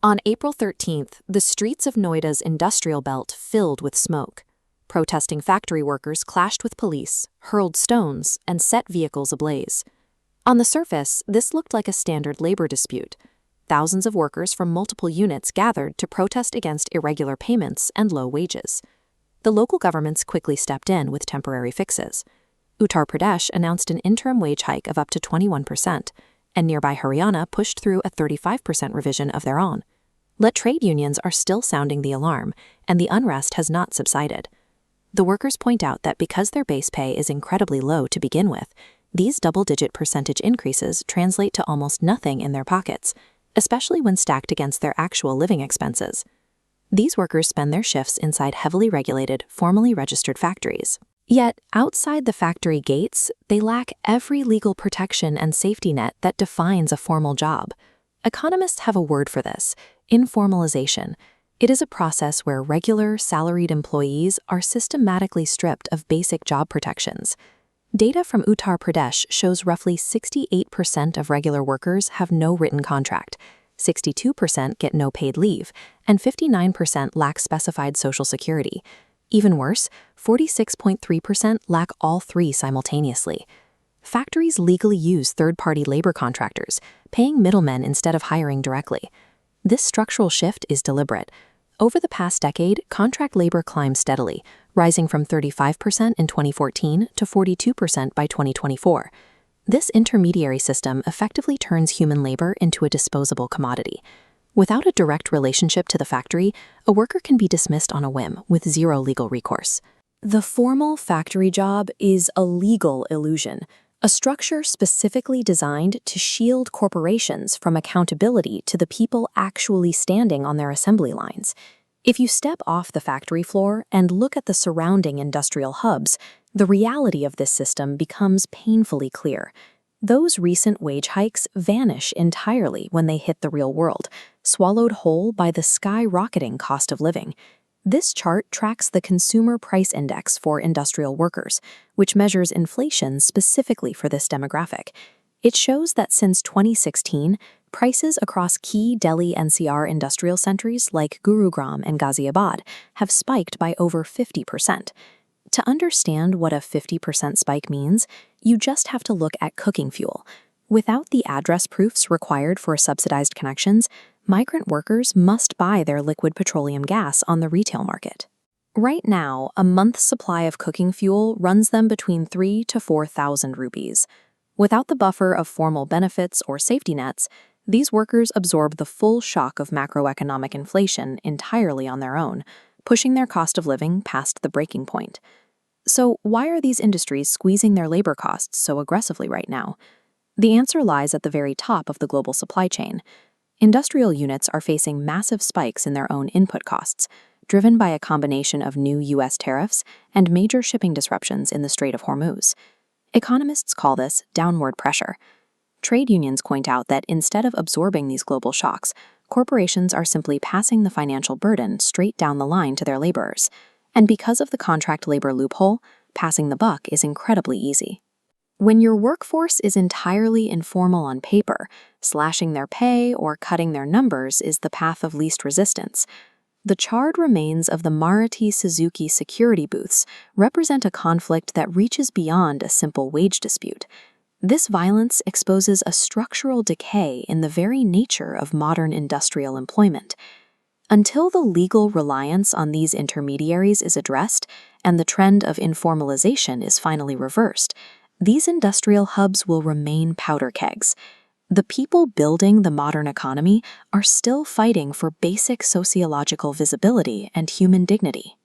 On April 13th, the streets of Noida's industrial belt filled with smoke. Protesting factory workers clashed with police, hurled stones, and set vehicles ablaze. On the surface, this looked like a standard labor dispute. Thousands of workers from multiple units gathered to protest against irregular payments and low wages. The local governments quickly stepped in with temporary fixes. Uttar Pradesh announced an interim wage hike of up to 21%, and nearby Haryana pushed through a 35% revision of their own. But trade unions are still sounding the alarm, and the unrest has not subsided. The workers point out that because their base pay is incredibly low to begin with, these double-digit percentage increases translate to almost nothing in their pockets, especially when stacked against their actual living expenses. These workers spend their shifts inside heavily regulated, formally registered factories. Yet, outside the factory gates, they lack every legal protection and safety net that defines a formal job. Economists have a word for this: informalization. It is a process where regular, salaried employees are systematically stripped of basic job protections. Data from Uttar Pradesh shows roughly 68% of regular workers have no written contract, 62% get no paid leave, and 59% lack specified Social Security. Even worse, 46.3% lack all three simultaneously. Factories legally use third-party labor contractors, paying middlemen instead of hiring directly. This structural shift is deliberate. Over the past decade, contract labor climbed steadily, rising from 35% in 2014 to 42% by 2024. This intermediary system effectively turns human labor into a disposable commodity. Without a direct relationship to the factory, a worker can be dismissed on a whim with zero legal recourse. The formal factory job is a legal illusion, a structure specifically designed to shield corporations from accountability to the people actually standing on their assembly lines. If you step off the factory floor and look at the surrounding industrial hubs, the reality of this system becomes painfully clear. Those recent wage hikes vanish entirely when they hit the real world, swallowed whole by the skyrocketing cost of living. This chart tracks the Consumer Price Index for industrial workers, which measures inflation specifically for this demographic. It shows that since 2016, prices across key Delhi NCR industrial centers like Gurugram and Ghaziabad have spiked by over 50%. To understand what a 50% spike means, you just have to look at cooking fuel. Without the address proofs required for subsidized connections, migrant workers must buy their liquid petroleum gas on the retail market. Right now, a month's supply of cooking fuel runs them between 3,000 to 4,000 rupees. Without the buffer of formal benefits or safety nets, these workers absorb the full shock of macroeconomic inflation entirely on their own, pushing their cost of living past the breaking point. So why are these industries squeezing their labor costs so aggressively right now? The answer lies at the very top of the global supply chain. Industrial units are facing massive spikes in their own input costs, driven by a combination of new U.S. tariffs and major shipping disruptions in the Strait of Hormuz. Economists call this downward pressure. Trade unions point out that instead of absorbing these global shocks, corporations are simply passing the financial burden straight down the line to their laborers. And because of the contract labor loophole, passing the buck is incredibly easy. When your workforce is entirely informal on paper, slashing their pay or cutting their numbers is the path of least resistance. The charred remains of the Marathi-Suzuki security booths represent a conflict that reaches beyond a simple wage dispute. This violence exposes a structural decay in the very nature of modern industrial employment. Until the legal reliance on these intermediaries is addressed and the trend of informalization is finally reversed, these industrial hubs will remain powder kegs. The people building the modern economy are still fighting for basic sociological visibility and human dignity.